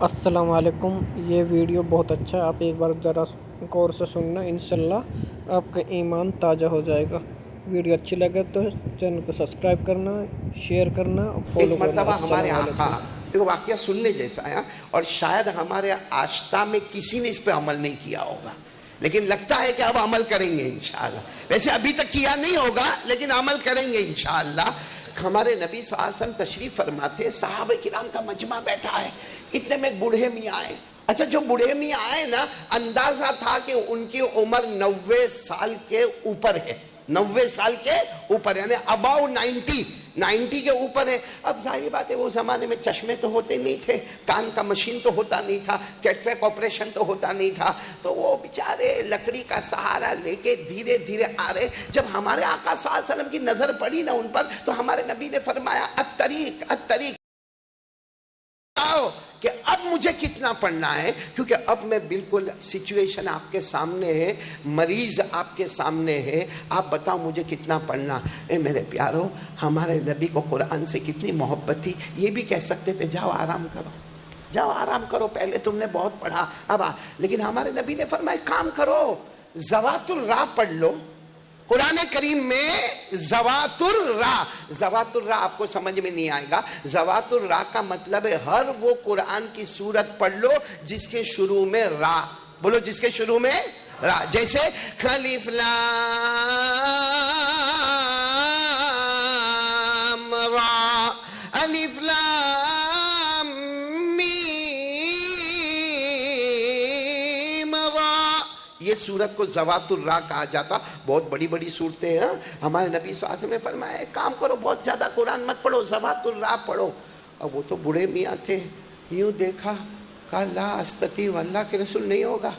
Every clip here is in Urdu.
السلام علیکم۔ یہ ویڈیو بہت اچھا ہے، آپ ایک بار ذرا غور سے سننا، انشاءاللہ آپ کا ایمان تازہ ہو جائے گا۔ ویڈیو اچھی لگے تو چینل کو سبسکرائب کرنا، شیئر کرنا اور فالو کرنا۔ ایک مرتبہ ہمارے السلام آقا علیکم۔ ایک واقعہ سننے جیسا ہے، اور شاید ہمارے آشتا میں کسی نے اس پہ عمل نہیں کیا ہوگا، لیکن لگتا ہے کہ اب عمل کریں گے انشاءاللہ۔ ویسے ابھی تک کیا نہیں ہوگا لیکن عمل کریں گے انشاءاللہ۔ ہمارے نبی صلی اللہ علیہ وسلم تشریف فرماتے، صحابہ کرام کا مجمع بیٹھا ہے، اتنے میں بوڑھے میاں آئے۔ اچھا، جو بوڑھے میاں آئے نا، اندازہ تھا کہ ان کی عمر 90 سال کے اوپر ہے، 90 سال کے اوپر، یعنی اباؤ 90 کے اوپر ہے۔ اب ظاہری بات ہے، وہ زمانے میں چشمے تو ہوتے نہیں تھے، کان کا مشین تو ہوتا نہیں تھا، کیٹریک آپریشن تو ہوتا نہیں تھا، تو وہ بیچارے لکڑی کا سہارا لے کے دھیرے دھیرے آ رہے۔ جب ہمارے آقا صلی اللہ علیہ وسلم کی نظر پڑی نا ان پر، تو ہمارے نبی نے فرمایا الطریق الطریق، کہ اب مجھے کتنا پڑھنا ہے، کیونکہ اب میں بالکل سچویشن آپ کے سامنے ہے، مریض آپ کے سامنے ہے، آپ بتاؤ مجھے کتنا پڑھنا۔ اے میرے پیارو، ہمارے نبی کو قرآن سے کتنی محبت تھی، یہ بھی کہہ سکتے تھے جاؤ آرام کرو، جاؤ آرام کرو، پہلے تم نے بہت پڑھا اب لیکن ہمارے نبی نے فرمایا کام کرو، ذوات الراء پڑھ لو۔ قرآن کریم میں ذوات الراء، ذوات الراء آپ کو سمجھ میں نہیں آئے گا۔ ذوات الراء کا مطلب ہے ہر وہ قرآن کی سورت پڑھ لو جس کے شروع میں را، بولو جس کے شروع میں را، جیسے الف لام را، الف لام میم را، یہ سورت کو ذوات الراء کہا جاتا۔ بہت بڑی بڑی صورتیں ہیں۔ ہمارے نبی صلی اللہ علیہ وسلم نے فرمایا ایک کام کرو، بہت زیادہ قرآن مت پڑھو، ذوات الراء پڑھو۔ اب وہ تو بوڑھے میاں تھے، یوں دیکھا، کہا لا استطیع، اللہ کے رسول نہیں ہوگا،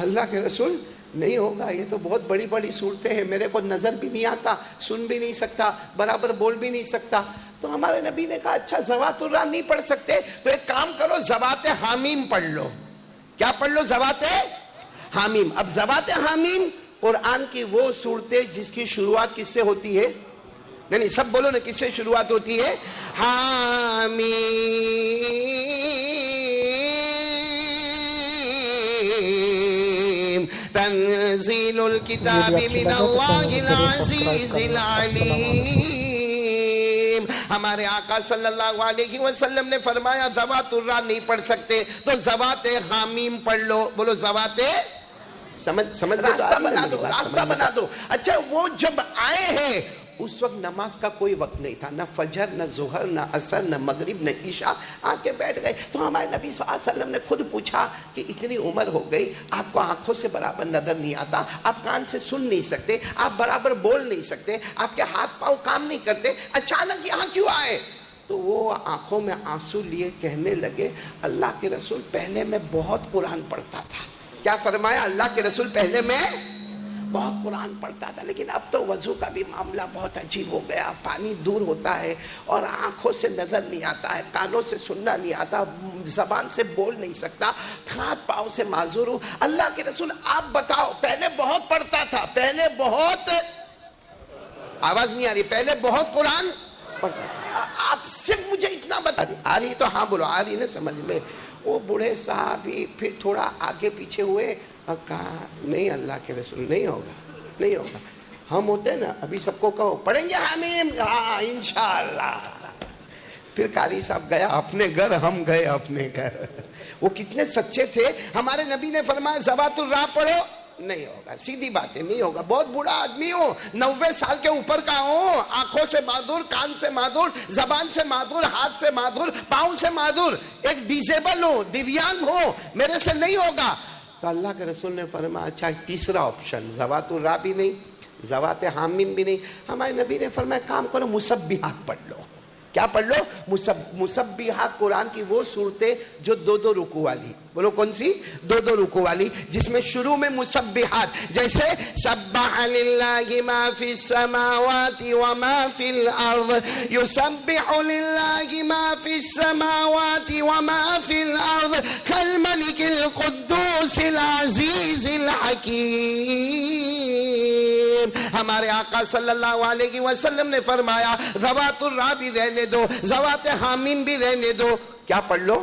اللہ کے رسول نہیں ہوگا، یہ تو بہت بڑی بڑی صورتیں ہیں، میرے کو نظر بھی نہیں آتا، سن بھی نہیں سکتا، برابر بول بھی نہیں سکتا۔ تو ہمارے نبی نے کہا اچھا ذوات الراء نہیں پڑھ سکتے تو ایک کام کرو، ذوات حامیم پڑھ لو۔ کیا پڑھ لو؟ ذوات حامیم۔ اب ذوات حامیم قرآن کی وہ صورتیں جس کی شروعات کس سے ہوتی ہے؟ نہیں سب بولو نا، کس سے شروعات ہوتی ہے؟ حامیم تنزیل الکتاب من اللہ العزیز العلیم۔ ہمارے آقا صلی اللہ علیہ وسلم نے فرمایا ذوات الراء نہیں پڑھ سکتے تو ذوات حامیم پڑھ لو۔ بولو ذوات، سمجھ راستہ بنا دو، راستہ بنا دو۔ اچھا، وہ جب آئے ہیں اس وقت نماز کا کوئی وقت نہیں تھا، نہ فجر، نہ ظہر، نہ عصر، نہ مغرب، نہ عشاء، آ کے بیٹھ گئے۔ تو ہمارے نبی صلی اللہ علیہ وسلم نے خود پوچھا کہ اتنی عمر ہو گئی، آپ کو آنکھوں سے برابر نظر نہیں آتا، آپ کان سے سن نہیں سکتے، آپ برابر بول نہیں سکتے، آپ کے ہاتھ پاؤں کام نہیں کرتے، اچانک یہاں کیوں آئے؟ تو وہ آنکھوں میں آنسو لیے کہنے لگے اللہ کے رسول پہلے میں بہت قرآن پڑھتا تھا۔ کیا فرمایا؟ اللہ کے رسول پہلے میں بہت قرآن پڑھتا تھا، لیکن اب تو وضو کا بھی معاملہ بہت عجیب ہو گیا، پانی دور ہوتا ہے اور آنکھوں سے نظر نہیں آتا ہے، کانوں سے سننا نہیں آتا، زبان سے بول نہیں سکتا، ہاتھ پاؤں سے معذور ہوں۔ اللہ کے رسول آپ بتاؤ، پہلے بہت پڑھتا تھا، پہلے بہت، آواز نہیں آ رہی، پہلے بہت قرآن پڑھتا تھا، آپ صرف مجھے اتنا بتا دیں۔ آ رہی تو ہاں بولو، آ رہی نا سمجھ میں؟ وہ بوڑھے صاحب ہی پھر تھوڑا آگے پیچھے ہوئے اور کہا نہیں اللہ کے رسول نہیں ہوگا، نہیں ہوگا۔ ہم ہوتے نا، ابھی سب کو کہو پڑھیں گے حامیم، ہاں انشاءاللہ۔ پھر قاری صاحب گیا اپنے گھر، ہم گئے اپنے گھر۔ وہ کتنے سچے تھے۔ ہمارے نبی نے فرمایا ذوات الراء پڑھو، نہیں ہوگا، سیدھی بات ہے نہیں ہوگا، بہت بوڑھا آدمی ہو، 90 سال کے اوپر کا ہو، آنکھوں سے معذور، کان سے معذور، زبان سے معذور، ہاتھ سے معذور، پاؤں سے معذور، ایک ڈیزیبل ہو، دیویانگ ہو، میرے سے نہیں ہوگا۔ تو اللہ کے رسول نے فرمایا اچھا تیسرا آپشن، ذوات الراء بھی نہیں، ذوات حامیم بھی نہیں۔ ہمارے نبی نے فرمایا کام کرو، مسبحات پڑھ لو۔ کیا پڑھ لو؟ مسبحات قرآن کی وہ صورتیں جو دو دو رکوع والی، بولو کون سی؟ دو دو رکوع والی، جس میں شروع میں مسبحات، جیسے سبح للہ ما فی السماوات وما فی الارض، یسبح للہ ما فی السماوات وما فی الارض کالملک القدوس العزیز الحکیم۔ ہمارے آقا صلی اللہ علیہ وسلم نے فرمایا ذوات الراء بھی رہنے دو، ذوات حامیم بھی رہنے دو، کیا پڑھ لو؟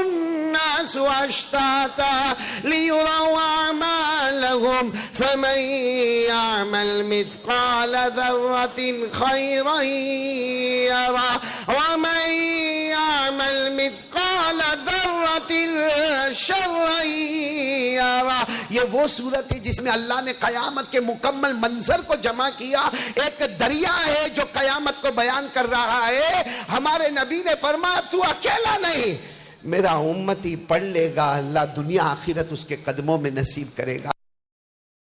الناس أشتاتا ليروا أعمالهم فمن يعمل مثقال ذرة خيرا يره ومن يعمل مثقال ذرة شرا يره یہ وہ صورت ہے جس میں اللہ نے قیامت کے مکمل منظر کو جمع کیا. ایک دریا ہے جو قیامت کو بیان کر رہا ہے. ہمارے نبی نے فرمایا تو اکیلا نہیں، میرا امتی پڑھ لے گا، اللہ دنیا آخرت اس کے قدموں میں نصیب کرے گا.